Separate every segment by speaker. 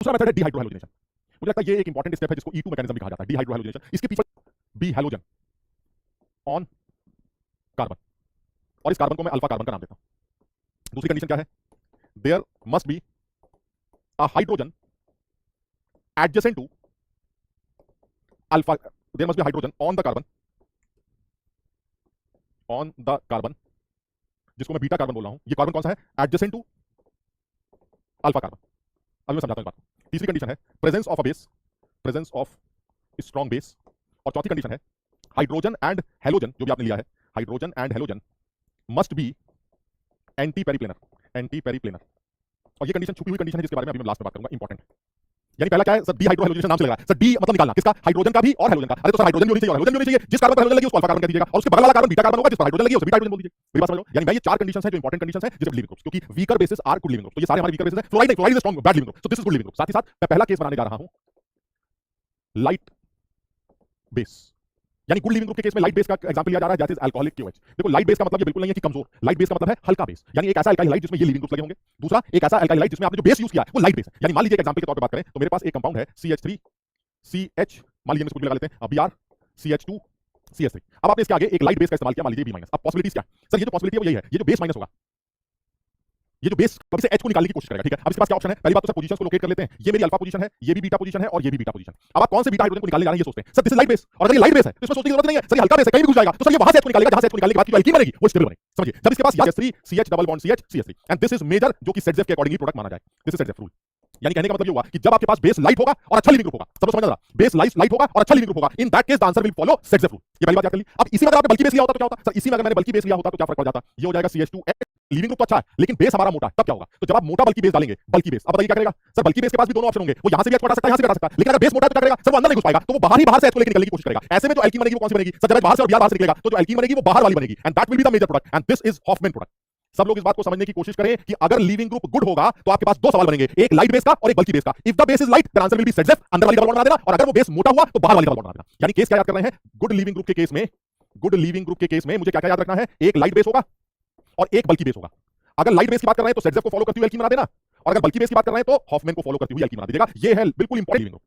Speaker 1: दूसरा मेथड है डीहाइड्रोहैलोजिनेशन। मुझे लगता है ये एक इंपॉर्टेंट स्टेप है जिसको E2 मैकेनिज्म भी कहा जाता है, डीहाइड्रोहैलोजिनेशन। इसके पीछे बी हैलोजन ऑन कार्बन, और इस कार्बन को मैं अल्फा कार्बन का नाम देता हूं। दूसरी कंडीशन क्या है? There must be a hydrogen adjacent to alpha, there must be hydrogen on the carbon, जिसको मैं बीटा कार्बन बोल रहा हूं। ये कार्बन कौन सा है? Adjacent to alpha carbon. अभी मैं समझाता हूं इस बात को। तीसरी कंडीशन है presence of a base, presence of strong base. और चौथी कंडीशन है हाइड्रोजन एंड हेलोजन, जो भी आपने लिया है, hydrogen and halogen must be anti periplanar. और ये कंडीशन छुपी हुई कंडीशन है जिसके बारे में अभी मैं लास्ट में बात करूंगा, इंपॉर्टेंट है। यानी पहला क्या है सर? डीहाइड्रोहैलोजिनेशन नाम से लग रहा है सर, डी मतलब निकालना, किसका? हाइड्रोजन का भी और हेलोजन का। अरे तो सर हाइड्रोजन भी होनी चाहिए और हेलोजन भी होनी चाहिए, जिस कार्बन पर हेलोजन लगी उसको अल्फा कार्बन कह दीजिएगा, और उसके बगल वाला कार्बन बीटा कार्बन होगा, जिस पर हाइड्रोजन लगी उसे बीटा हाइड्रोजन बोल दीजिए। मेरी बात समझ लो? यानी मैं ये चार कंडीशंस हैं जो इंपॉर्टेंट कंडीशंस हैं जिसे लिविंग ग्रुप्स, क्योंकि weaker bases are good leaving groups, तो ये सारे हमारे वीकर बेसिस हैं। फ्लोराइड नहीं, fluoride is strong bad leaving group, so this is good leaving group. साथ ही साथ मैं पहला केस बनाने जा रहा हूं लाइट बेस, यानी गुड लिविंग ग्रुप के केस में लाइट बेस का एग्जांपल लिया जा रहा है, जैसे अल्कोहलिक क्यूएच। देखो लाइट बेस का मतलब ये बिल्कुल नहीं है कि कमजोर, लाइट बेस का मतलब है हल्का बेस, यानी एक ऐसा अल्काइल लाइट जिसमें ये लिविंग ग्रुप्स लगे होंगे। दूसरा एक ऐसा अल्काइल लाइट जिसमें आपने जो बेस यूज किया है वो लाइट बेस है। यानी मान लीजिए एग्जांपल के तौर पे बात करें तो मेरे पास एक कंपाउंड है CH3 CH, मान लीजिए इसको लगा लेते हैं Br CH2 CH3। अब आपने इसके आगे एक लाइट बेस का इस्तेमाल किया, मान लीजिए B-। अब पॉसिबिलिटीज क्या है सर? ये जो पॉसिबिलिटी है वो यही है, ये जो बेस माइनस होगा, ये जो बेस कभी से H को निकालने की कोशिश करेगा, ठीक है। अब इसके पास क्या ऑप्शन है? पहली बात तो सर पोजीशंस को लोकेट कर लेते हैं, ये मेरी अल्फा पोजीशन है, ये भी बीटा पोजीशन है और ये भी बीटा पोजीशन। अब आप कौन से बीटा हाइड्रोजन को निकालने जा रहे हैं ये सोचते हैं, sir this is light base. और अगर ये लाइट बेस है तो इसमें सोचने की जरूरत नहीं है सर, ये हल्का बेस है, कहीं भी घुस जाएगा, तो सर ये वहां से H को निकालेगा जहां से H को निकालने के बाद की जो एल्कीन बनेगी वो स्टेबल बनेगी। समझिए, जब इसके पास CH3 CH double bond CH CH3 and this is major, जो कि सेटजेफ के अकॉर्डिंग ही प्रोडक्ट माना जाए, दिस इज सेटजेफ रूल। यानी कहने का मतलब ये हुआ कि जब आपके पास बेस लाइट होगा और अच्छा लिविंग ग्रुप होगा, सब लोग समझ रहा, बेस लाइट होगा और अच्छा लिविंग ग्रुप होगा, in that case the answer will follow सेटजेफ rule. ये पहली बात याद कर ली। अब इसी में अगर आपने बल्कि बेस लिया होता तो क्या होता? सर इसी में अगर मैंने बल्कि बेस लिया होता तो क्या फर्क पड़ जाता? ये हो जाएगा CH2H, लिविंग ग्रुप तो अच्छा है लेकिन बेस हमारा मोटा, तब क्या होगा? तो जब आप मोटा बल्कि बेस डालेंगे, बल्कि बेस, अब बताइए क्या करेगा सर? बल्कि बेस के पास भी दोनों ऑप्शन होंगे, वो यहां से भी H हटा सकता है, यहां से भी हटा सकता है, लेकिन अगर बेस मोटा है तो क्या करेगा सर? वो अंदर नहीं घुस पाएगा, तो वो बाहर से H को लेकर निकलने की कोशिश करेगा। ऐसे में जो एल्कीन बनेगी वो कौन सी बनेगी सर? जब बाहर से और Br बाहर से निकलेगा तो जो एल्कीन बनेगी वो बाहर वाली बनेगी, and that will be the major product, and this is Hofmann product. सब लोग इस बात को समझने की कोशिश करें कि अगर लिविंग ग्रुप गुड होगा तो आपके पास दो सवाल बनेंगे, एक लाइट बेस का और एक बल्कि बेस का। If the base is light the answer will be सेटजेफ, अंदर वाली डबल बॉन्ड बना देना, और अगर वो बेस मोटा हुआ तो बाहर वाली डबल बॉन्ड बना देना। यानी केस क्या याद कर रहे हैं? गुड लिविंग ग्रुप के केस में, गुड लिविंग ग्रुप के केस में मुझे क्या क्या याद रखना है? एक लाइट बेस होगा और एक बल्कि बेस होगा। अगर लाइट बेस की बात कर रहे हैं तो सेटजेफ को फॉलो करती हुई एल्कीन बना देना, और अगर बल्कि बेस की बात कर रहे हैं तो हॉफमैन को फॉलो करती हुई एल्कीन बना दीजिएगा। ये है बिल्कुल इंपॉर्टेंट लिविंग ग्रुप।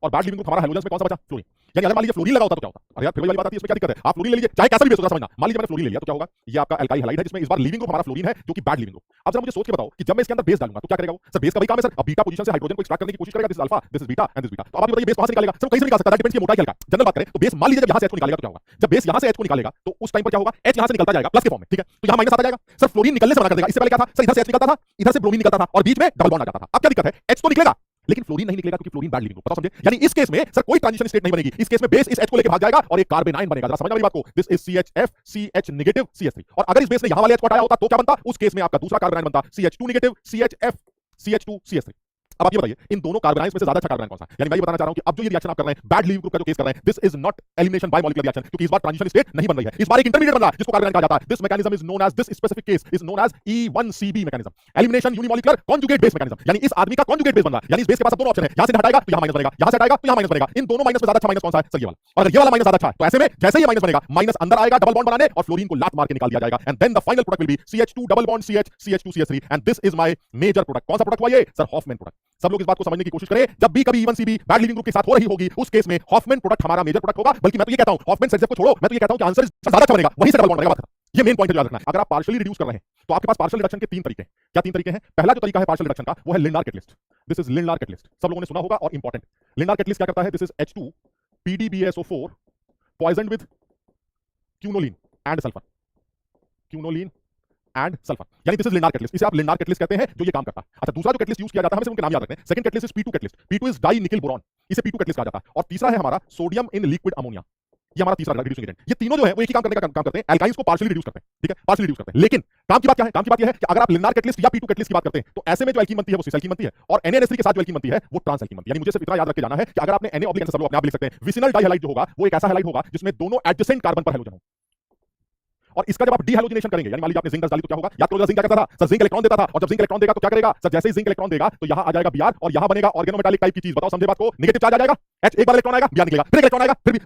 Speaker 1: और बैड लिविंग ग्रुप हमारा हेलोजन में कौन सा बचा? फ्लोरीन। यानी अगर मान लीजिए फ्लोरीन लगा होता तो क्या होता? अरे यार फिर वाली बात आती है, इसमें क्या दिक्कत है? आप फ्लोरीन ले लीजिए, चाहे कैसा भी बेस होगा, समझना। मान लीजिए मैंने फ्लोरीन ले लिया तो क्या होगा? ये आपका अल्काइल हैलाइड है जिसमें इस बार लिविंग ग्रुप हमारा फ्लोरीन है, जो कि बैड लिविंग ग्रुप। अब जरा मुझे सोच के बताओ कि जब मैं इसके अंदर बेस डालूंगा तो क्या करेगा वो? सर बेस का भी काम है सर, अब बीटा पोजीशन से हाइड्रोजन को एक्सट्रैक्ट करने की कोशिश करेगा, this is alpha, this is beta and this beta. तो अब आप बताइए बेस कहां से निकालेगा? सर कहीं से निकाल सकता है, दैट डिपेंड्स कि मोटाई क्या है। जनरल बात करें तो बेस मान लीजिए जब यहां से H को निकालेगा तो क्या होगा? जब बेस यहां से H को निकालेगा तो उस टाइम पर क्या होगा? H यहां से निकलता जाएगा प्लस के फॉर्म में, ठीक है, तो यहां माइनस आता जाएगा। सर फ्लोरीन निकलने से मना कर देगा। इससे पहले क्या था सर? इधर से H निकलता था, इधर से ब्रोमीन निकलता था और बीच में डबल बॉन्ड आ जाता था। अब क्या दिक्कत है? H तो निकलेगा लेकिन फ्लोरीन नहीं निकलेगा, क्योंकि फ्लोरीन बैड लिविंग ग्रुप। बताओ समझे? यानी इस केस में सर कोई ट्रांजिशन स्टेट नहीं बनेगी। इस केस में बेस इस H को लेकर भाग जाएगा और एक कार्बन आयन बनेगा। जरा समझना मेरी बात को, this is CHF CH negative CH3। और अगर इस बेस ने यहां वाले H को हटाया होता तो क्या बनता? उस केस में आपका दूसरा कार्बन आयन बनता CH2 negative CHF CH2 CH3। अब आप ये बताइए इन दोनों कार्बन आयंस में से ज्यादा अच्छा कार्बन आयन कौन सा है? यानी मैं ये बताना चाह रहा हूं कि अब जो ये रिएक्शन आप कर रहे हैं बैड लिविंग ग्रुप का जो केस कर रहे हैं, this is not elimination by molecular reaction, क्योंकि इस बार ट्रांजिशन स्टेट नहीं बन रही है, इस बार एक इंटरमीडिएट बन रहा है जिसको कार्बन आयन कहा जाता है। This mechanism is known as, this specific case is known as E1CB mechanism, elimination unimolecular conjugate base mechanism. यानी इस आदमी का कॉन्जुगेट बेस बन रहा है, यानी इस बेस के पास अब दोनों ऑप्शन है, यहां से हटाएगा तो यहां माइनस बनेगा, यहां से हटाएगा तो यहां माइनस बनेगा। इन दोनों माइनस में ज्यादा अच्छा माइनस कौन सा है? सर ये वाला। और अगर ये वाला माइनस ज्यादा अच्छा है तो ऐसे में जैसे ही माइनस बनेगा, माइनस अंदर आएगा डबल बॉन्ड बनाने और फ्लोरीन को लात मार के निकाल दिया जाएगा, and then the final product will be CH2 double bond CH CH2 CH3, and this is my major product. कौन सा प्रोडक्ट हुआ ये सर? Hoffmann product. सब लोग इस बात को समझने की कोशिश करें, जब भी कभी E1CB बैड लिविंग ग्रुप के साथ हो रही होगी उस केस में हॉफमैन प्रोडक्ट हमारा मेजर प्रोडक्ट होगा। बल्कि मैं तो ये कहता हूं हॉफमैन सेटजेफ को छोड़ो, मैं तो ये कहता हूं कि आंसर ज्यादा अच्छा बनेगा, वहीं से डबल बॉन्ड बनेगा। बात ये मेन पॉइंट याद रखना है। अगर आप पार्शियली रिड्यूस कर रहे हैं तो आपके पास पार्शियल रिडक्शन के तीन तरीके हैं। क्या तीन तरीके हैं? पहला जो तरीका है पार्शियल रिडक्शन का वो है लिंडार catalyst. This is Lindlar catalyst, सब लोगों ने सुना होगा और इंपॉर्टेंट। लिंडार कैटलिस्ट क्या करता है? This is H2 PDBSO4 poisoned with quinoline and sulphur, quinoline and sulphur, यानी दिस इज लिंडार कैटलिस्ट। इसे आप लिंडार कैटलिस्ट कहते हैं जो ये काम करता है। अच्छा, दूसरा जो कैटलिस्ट यूज किया जाता है, हमें उनके नाम याद रखते हैं। Second catalyst is P2 catalyst, P2 is di nickel boron, इसे P2 कैटलिस्ट कहा जाता है। और तीसरा है हमारा सोडियम इन लिक्विड अमोनिया, ये हमारा तीसरा रिड्यूसिंग एजेंट। ये तीनों जो है वो एक ही काम करने का काम करते हैं, एल्काइंस को पार्शियली रिड्यूस करते हैं, ठीक है, पार्शियली रिड्यूस करते हैं। लेकिन काम की बात क्या है? काम की बात यह है कि अगर आप लिंडार कैटलिस्ट या P2 कैटलिस्ट की बात करते हैं तो ऐसे में जो एल्कीन बनती है वो सिस एल्कीन बनती है, और NaNH3 के साथ जो एल्कीन बनती है वो ट्रांस एल्कीन बनती है। यानी मुझे सिर्फ इतना याद रख के जाना है कि अगर आपने Na- सब लोग अपने आप लिख सकते हैं, विसिनल डाइहैलाइड जो होगा वो एक ऐसा हैलाइड होगा जिसमें दोनों एडजेसेंट कार्बन पर हैलोजन हो। और इसका जब आप डीहैलोजिनेशन करेंगे, यानी मान लीजिए आपने जिंक डाली तो क्या होगा? याद करो जिंक क्या करता था सर? जिंक इलेक्ट्रॉन देता था, और जब जिंक इलेक्ट्रॉन देगा तो क्या करेगा सर? जैसे ही जिंक इलेक्ट्रॉन देगा तो यहां आ जाएगा Br और यहां बनेगा ऑर्गेनोमेटालिक टाइप की चीज। बताओ समझे बात को? नेगेटिव चार्ज आ जाएगा, H एक बार इलेक्ट्रॉन आएगा, Br निकलेगा, फिर इलेक्ट्रॉन आएगा, फिर भी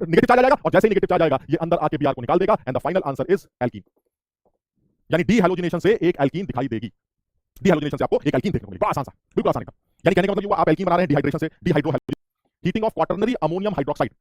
Speaker 1: नेगेटिव चार्ज आ जाएगा, और जैसे ही नेगेटिव चार्ज आएगा ये अंदर आके Br को निकाल देगा, and the final answer is alkene. यानी डीहैलोजिनेशन से एक एल्कीन दिखाई देगी। डिहाइड्रोजनेशन से आपको एक एल्कीन देखने को मिली, बड़ा आसान सा, बिल्कुल आसान एकदम। यानी कहने का मतलब ये हुआ आप एल्कीन बना रहे हैं डिहाइड्रेशन से, dehydro heating of quaternary ammonium hydroxide.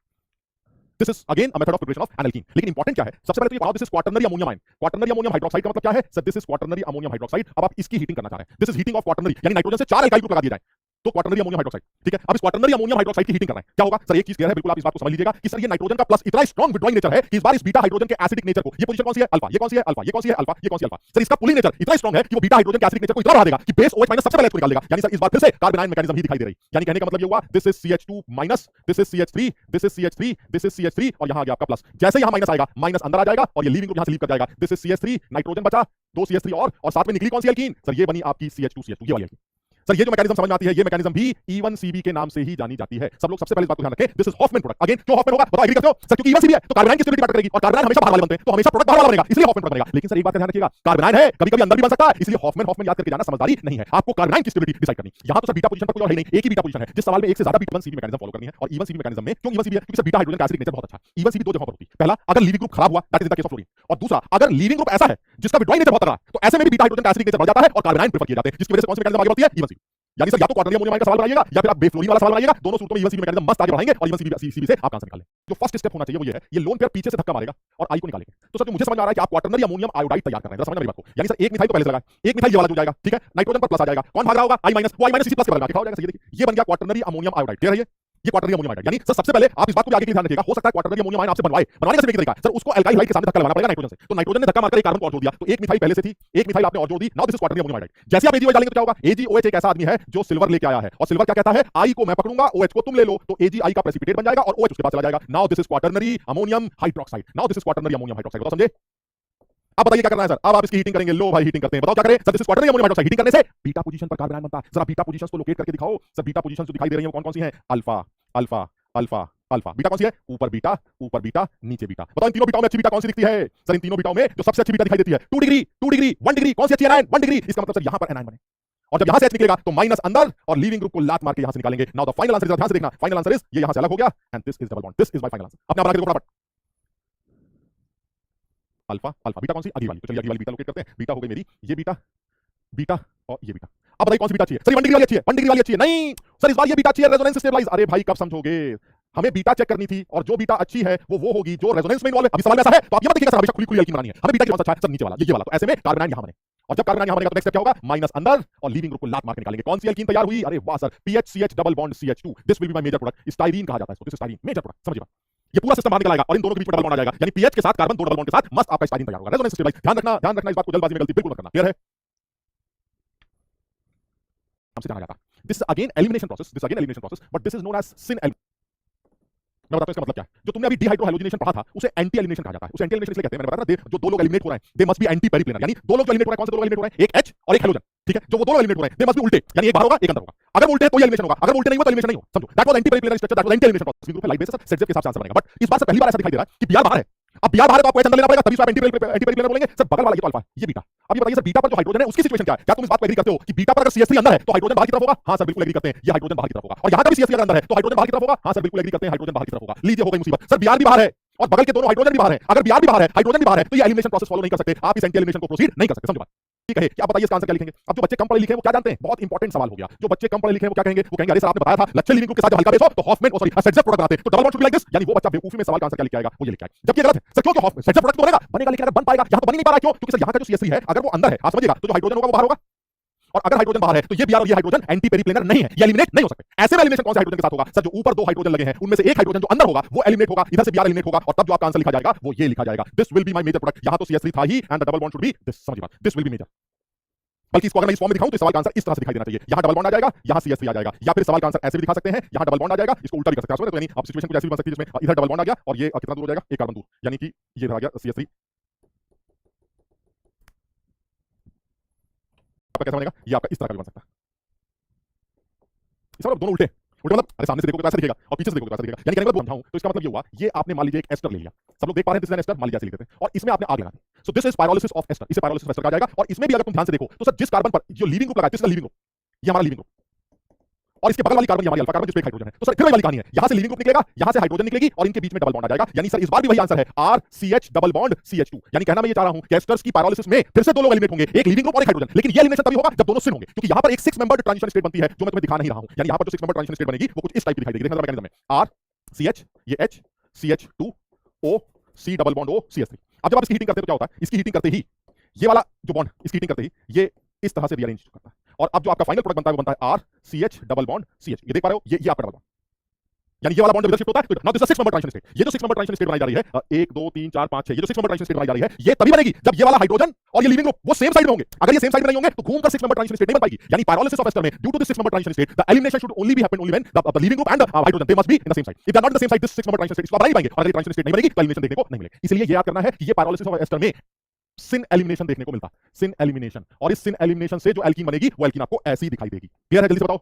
Speaker 1: This is again a method of preparation of N alkene. लेकिन इंपॉर्टेंट क्या है, सबसे पहले तो ये बताओ this is quaternary ammonium ion. Quaternary ammonium hydroxide का मतलब क्या है sir? This is quaternary ammonium hydroxide. अब आप इसकी हीटिंग करना चाह रहे हैं, this is heating of quaternary, यानी नाइट्रोजन से 4 एल्काइल ग्रुप लगा दिए जाए तो क्वाटरनरी अमोनियम हाइड्रोक्साइड, ठीक है। अब इस क्वाटरनरी अमोनियम हाइड्रोक्साइड की हीटिंग कर रहे हैं, क्या होगा सर? एक चीज क्लियर है, बिल्कुल आप इस बात को समझ लीजिएगा कि सर ये नाइट्रोजन का प्लस इतना स्ट्रांग विड्रॉइंग नेचर है कि इस बार इस बीटा हाइड्रोजन के एसिडिक नेचर को, ये पोजीशन कौन सी है? अल्फा। ये कौन सी है? अल्फा। ये कौन सी है? अल्फा। ये कौन सी है? अल्फा। सर इसका पुलिंग नेचर इतना स्ट्रांग है कि वो बीटा हाइड्रोजन के एसिडिक नेचर को इतना बढ़ा देगा कि बेस OH माइनस सबसे पहले इसको निकाल देगा। यानी सर इस बार फिर से कार्बन आयन मैकेनिज्म ही दिखाई दे रही। यानी कहने का मतलब ये हुआ this is CH2 minus, this is CH3, this is CH3, this is CH3 और यहां आ गया आपका प्लस। जैसे यहां माइनस आएगा, माइनस अंदर आ जाएगा और ये लीविंग ग्रुप यहां से लीव कर जाएगा। दिस इज CH3, नाइट्रोजन बचा, 2 CH3 और साथ में निकली कौन सी एल्कीन? सर ये बनी आपकी CH2 ये वाली एल्कीन। सर ये जो मैकेनिज्म समझ में आती है, ये मैकेनिज्म भी E1CB के नाम से ही जानी जाती है। सब लोग सबसे पहले इस बात को ध्यान रखें, this is Hofmann product. Again क्यों हॉफमैन होगा बताओ, एग्री करते हो सर? क्योंकि E1CB है तो कार्बन की स्टेबिलिटी मैटर करेगी और कार्बन हमेशा बाहर वाले बनते हैं तो हमेशा प्रोडक्ट बाहर वाला बनेगा, इसलिए हॉफमैन प्रोडक्ट बनेगा। लेकिन सर एक बात का ध्यान रखिएगा, कार्बन है कभी-कभी अंदर भी बन सकता है, इसलिए हॉफमैन याद करके जाना समझदारी नहीं है। आपको कार्बन की स्टेबिलिटी डिसाइड करनी। यहां तो सर बीटा पोजीशन पर कोई और है नहीं, एक ही बीटा पोजीशन है। जिस सवाल में एक से ज्यादा E1CB मैकेनिज्म फॉलो करनी है और E1CB मैकेनिज्म में क्यों E1CB है? क्योंकि सर बीटा हाइड्रोजन का एसिडिक नेचर बहुत अच्छा है। E1CB दो जगहों पर होती है। पहला, अगर लीविंग ग्रुप खराब हुआ that is the case of fluorine, और दूसरा अगर लीविंग ग्रुप ऐसा है जिसका विड्रॉइंग नेचर बहुत तगड़ा है तो ऐसे में भी बीटा हाइड्रोजन का एसिडिक नेचर बढ़ जाता है और कार्बन आयन प्रेफर किए जाते हैं, जिसकी वजह से कौन सी मैकेनिज्म आगे बढ़ती है? E1CB। यानी सर या तो क्वाटरनरी अमोनियम आयन का सवाल बनाइएगा या फिर आप बेफ्लोरीन वाला सवाल बनाइएगा, दोनों सूत्रों में E1CB मैकेनिज्म मस्त आगे बढ़ाएंगे और E1CB से आप आंसर निकालें। जो फर्स्ट स्टेप होना चाहिए वो ये है, ये लोन पेयर पीछे से धक्का मारेगा और आई को निकालेंगे। तो सर जो मुझे समझ आ रहा है कि आप क्वाटरनरी अमोनियम आयोडाइड तैयार कर रहे हैं, समझना मेरी बात को। यानी सर एक मिथाइल तो पहले से लगा, एक मिथाइल ये वाला जो जाएगा, ठीक है, नाइट्रोजन पर प्लस आ जाएगा, कौन भाग रहा होगा? I माइनस, वो I माइनस इसी प्लस के बदला दिखा हो जाएगा। सही है, देखिए ये बन गया क्वाटरनरी अमोनियम आयोडाइड। क्लियर है? ये क्वाटरनरी अमोनियम आयोडाइड। यानी सर सबसे पहले आप इस बात को भी आगे के लिए ध्यान रखिएगा, हो सकता है क्वाटरनरी अमोनियम आयन आपसे बनवाने का सिर्फ एक तरीका है सर, उसको एल्काइल हाइड के सामने धक्का लगाना पड़ेगा नाइट्रोजन से। तो नाइट्रोजन ने धक्का मारकर एक कार्बन को और जोड़ दिया, तो एक मिथाइल पहले से थी, एक मिथाइल आपने और जोड़ दी। Now this is quaternary ammonium iodide. जैसे आप AgOH डालेंगे तो क्या होगा? AgOH एक ऐसा आदमी है जो सिल्वर लेके आया है और सिल्वर क्या कहता है? I को मैं पकड़ूंगा, OH को तुम ले लो, तो AgI का प्रेसिपिटेट बन जाएगा और OH उसके पास चला जाएगा। Now this is quaternary ammonium hydroxide. Now this is quaternary ammonium hydroxide. बताओ समझे? अब बताइए क्या करना है सर? अब आप इसकी हीटिंग करेंगे। लो भाई हीटिंग करते हैं, बताओ क्या करें sir? This is quaternary ammonium hydroxide. Heating करने से बीटा पोजीशन पर कार्बन आयन बनता है। जरा बीटा पोजीशंस को लोकेट करके दिखाओ सर। बीटा पोजीशंस जो दिखाई दे रही हैं वो कौन-कौन सी हैं? Alpha, alpha, alpha, alpha. Beta कौन सी है? ऊपर बीटा, नीचे बीटा। बताओ इन तीनों बीटाओं में अच्छी बीटा कौन सी दिखती है? सर इन तीनों बीटाओं में जो सबसे अच्छी बीटा दिखाई देती है 2 डिग्री, 2 डिग्री, 1 डिग्री, कौन सी अच्छी है? 1 डिग्री। इसका मतलब सर यहां पर एनायन बने और जब यहां से H निकलेगा तो माइनस अंदर और लीविंग ग्रुप को लात मार के यहां से निकालेंगे। Now the final answer is, ध्यान से देखना, फाइनल आंसर इज ये यहां से अलग हो गया and this is double bond. This is my final answer. अपने आप बना के देखो फटाफट। अल्फा, अल्फा, बीटा कौन सी? अगली वाली। तो चलिए अगली वाली बीटा लोकेट करते हैं। बीटा हो गई मेरी ये बीटा, बीटा और ये बीटा। अब बताइए कौन सी बीटा अच्छी है? सर 1 डिग्री वाली अच्छी है, 1 डिग्री वाली अच्छी है। नहीं सर इस बार ये बीटा अच्छी है, रेजोनेंस स्टेबलाइज। अरे भाई कब समझोगे? हमें बीटा चेक करनी थी और जो बीटा अच्छी है वो होगी जो रेजोनेंस में इन्वॉल्व है। अभी सवाल में ऐसा है तो आप ये मत देखिएगा सर हमेशा खुली खुली एल्कीन बनानी है, हमें बीटा कौन सा अच्छा है सर? नीचे वाला, ये वाला। तो ऐसे में कार्बन आयन यहां बने और जब कार्बन आयन यहां बनेगा तो नेक्स्ट स्टेप क्या होगा? माइनस अंदर और लीविंग ग्रुप को लात मार के निकालेंगे। कौन सी एल्कीन तैयार हुई? अरे वाह sir, PHCH double bond CH2। This will be my major product. Styrene कहा जाता है इसको, this is styrene major product. समझिए बात, ये पूरा सिस्टम बाहर निकल आएगा और इन दोनों के बीच में डबल बॉन्ड आ जाएगा, यानी PH के साथ कार्बन 2 डबल बॉन्ड के साथ मस्त आपका स्टाइरीन तैयार होगा। Resonance stabilize. ध्यान रखना इस बात को, जल्दबाजी में गलती बिल्कुल मत करना। क्लियर है? हमसे जाना जाता this again elimination process, but this is known as syn. मैं बताता हूं इसका मतलब क्या है। जो तुमने अभी डिहाइड्रो हैलोजिनेशन पढ़ा था उसे एंटी एलिमिनेशन कहा जाता है। उसे एंटी एलिमिनेशन इसलिए कहते हैं, मैंने बताया ना, जो दो लोग एलिमिनेट हो रहे हैं दे मस्ट बी एंटी पेरिप्लेनर। यानी दो लोग जो एलिमिनेट हो रहे हैं, कौन से दो लोग एलिमिनेट हो रहे हैं? एक H और एक हैलोजन, ठीक है। जो वो दोनों एलिमिनेट हो रहे हैं दे मस्ट बी उल्टे, यानी एक बाहर होगा एक अंदर होगा। अगर वो उल्टे है तो एलिमिनेशन होगा, अगर उल्टे नहीं हुआ तो एलिमिनेशन नहीं हो। समझो, that was anti periplanar structure, that was anti elimination process. Group में लाइट बेसिस सेट के हिसाब से आंसर बनेगा। बट इस बार से पहली बार ऐसा दिखाई दे रहा है कि Br बाहर है। अब Br बाहर है तो आपको H अंदर लेना पड़ेगा, तभी आप एंटी पेरिप्लेनर बोलेंगे। सर बगल वाला ये तो अल्फा, ये बीटा। अब ये बताइए सर बीटा पर जो हाइड्रोजन है उसकी सिचुएशन क्या है? क्या तुम इस बात को एग्री करते हो कि बीटा पर अगर CH3 अंदर है तो हाइड्रोजन बाहर की तरफ होगा? हां सर बिल्कुल एग्री करते हैं, ये हाइड्रोजन बाहर की तरफ होगा। और यहां का भी CH3 अगर अंदर है तो हाइड्रोजन बाहर की तरफ होगा? हां सर बिल्कुल एग्री करते हैं, हाइड्रोजन बाहर की तरफ होगा। लीजिए हो गई मुसीबत, सर Br भी बाहर है और बगल के दोनों हाइड्रोजन भी बाहर है। अगर Br भी बाहर है, हाइड्रोजन भी बाहर है, तो ये एलिमिनेशन प्रोसेस फॉलो नहीं कर सकते, आप इस एंटी एलिमिनेशन को प्रोसीड नहीं कर सकते। समझो बात, ठीक है? क्या बताइए इसका आंसर क्या लिखेंगे? अब जो बच्चे कम पढ़े लिखे हैं वो क्या जानते हैं? बहुत इंपॉर्टेंट सवाल हो गया। जो बच्चे कम पढ़े लिखे हैं वो क्या कहेंगे? वो कहेंगे अरे सर आपने बताया था लच्छे लीविंग ग्रुप के साथ जब हल्का बेस हो तो हॉफमैन सॉरी सेट्सजेफ प्रोडक्ट बनाते हैं, तो double bond should be like this. यानी वो बच्चा बेवकूफी में सवाल का आंसर क्या लिख के आएगा? वो ये लिख के आएगा, जबकि गलत है। सर क्यों? हॉफमैन सेट्सजेफ प्रोडक्ट तो बनेगा, बनेगा, लेकिन अगर बन पाएगा यहां तो बन ही नहीं पा रहा है। क्यों? क्योंकि सर यहां का जो CH3 है अगर वो अंदर है, आप समझिएगा, तो जो हाइड्रोजन होगा वो बाहर होगा और अगर हाइड्रोजन बाहर है तो ये Br और ये हाइड्रोजन एंटी पेरिप्लेनर नहीं है, ये एलिमिनेट नहीं हो सकते। ऐसे में एलिमिनेशन कौन से हाइड्रोजन के साथ होगा? सर जो ऊपर दो हाइड्रोजन लगे हैं उनमें से एक हाइड्रोजन जो अंदर होगा वो एलिमिनेट होगा, इधर से Br एलिमिनेट होगा और तब जो आपका आंसर लिखा जाएगा वो ये लिखा जाएगा, this will be my major product. यहां तो CH3 था ही and the double bond should be this. समझिए बात, दिस विल बी मेजर। बल्कि इसको अगर मैं इस फॉर्म में दिखाऊं तो सवाल का आंसर इस तरह से दिखाई देना चाहिए, यहां डबल बॉन्ड आ जाएगा, यहां CH3 आ जाएगा, या फिर सवाल का आंसर ऐसे भी दिखा सकते हैं, यहां डबल बॉन्ड आ जाएगा, इसको उल्टा भी कर सकते हैं। तो यानी अब सिचुएशन कुछ ऐसी भी बन सकती है जिसमें इधर डबल बॉन्ड आ गया और ये कितना दूर हो जाएगा? एक कार्बन दूर, यानी कि ये इधर आ गया CH3। आपका कैसा बनेगा? ये आपका इस तरह का भी बन सकता है। इस बार दोनों उल्टे मतलब अरे सामने से देखोगे तो ऐसा दिखेगा और पीछे से देखोगे तो ऐसा दिखेगा। यानी कहने का मतलब समझाऊं तो इसका मतलब ये हुआ, ये आपने मान लीजिए एक एस्टर ले लिया, सब लोग देख पा रहे हैं दिस इज एन एस्टर, मान लीजिए ऐसे लिख देते हैं, और इसमें आपने आग लगा दी। So this is pyrolysis of ester, इसे पायरोलिसिस ऑफ एस्टर कहा जाएगा। और इसमें भी अगर तुम ध्यान से देखो तो सर जिस कार्बन पर जो लीविंग ग्रुप लगा है, this is the leaving group, ये हमारा लीविंग ग्रुप, और इसके बगल वाली कार्बन हमारी अल्फा कार्बन जिसमें एक हाइड्रोजन है। तो सर फिर वही वाली कहानी है, यहां से लीविंग ग्रुप निकलेगा, यहां से हाइड्रोजन निकलेगी और इनके बीच में डबल बॉन्ड आ जाएगा। यानी सर इस बार भी वही आंसर है RCH डबल बॉन्ड CH2। यानी कहना मैं ये चाह रहा हूं कि एस्टर्स की पायरोलिसिस में फिर से दो लोग एलिमिनेट होंगे, एक लीविंग ग्रुप और एक हाइड्रोजन। लेकिन ये एलिमिनेशन तभी होगा जब दोनों सिन होंगे, क्योंकि यहां पर एक 6 मेंबर्ड ट्रांजिशन स्टेट बनती है जो मैं तुम्हें दिखा नहीं रहा हूं। यानी यहां पर जो 6 मेंबर्ड ट्रांजिशन स्टेट बनेगी वो कुछ इस टाइप की दिखाई देगी। देखना जरा मैकेनिज्म में RCH, ये H, CH2, O, C double bond O, CH3। अब जब आप इसकी हीटिंग करते हैं तो क्या होता है, इसकी हीटिंग करते ही ये वाला जो बॉन्ड इसकी हीटिंग करते ही ये इस तरह से रीअरेंज करता है और अब जो आपका फाइनल प्रोडक्ट बनता है वो बनता है RCH डबल बॉन्ड CH। ये देख पा रहे हो, ये आपका डबल बॉन्ड, यानी ये वाला बॉन्ड इधर शिफ्ट होता है। Now this is 6 member transition state. ये जो 6 मेंबर ट्रांजिशन स्टेट बनाई जा रही है 1 2 3 4 5 6, ये जो 6 मेंबर ट्रांजिशन स्टेट बनाई जा रही है ये तभी बनेगी जब ये वाला हाइड्रोजन और ये लीविंग ग्रुप वो सेम साइड में होंगे। अगर ये सेम साइड में नहीं होंगे तो घूमकर 6 मेंबर ट्रांजिशन स्टेट नहीं बन पाएगी। यानी पायरोलिसिस ऑफ एस्टर में due to this 6 member transition state the elimination should only be happen only when the leaving group and the hydrogen they must be in the same side. If they are not in the same side this 6 member transition state इसको आप बना नहीं पाएंगे और अगर ये transition state नहीं बनेगी तो एलिमिनेशन देखने को नहीं मिलेगी। इसलिए ये याद करना है कि ये पायरोलिसिस ऑफ एस्टर में सिन एलिमिनेशन देखने को मिलता है, सिन एलिमिनेशन। और इस सिन एलिमिनेशन से जो एल्कीन बनेगी वो एल्कीन आपको ऐसी दिखाई देगी। क्लियर है? जल्दी से बताओ।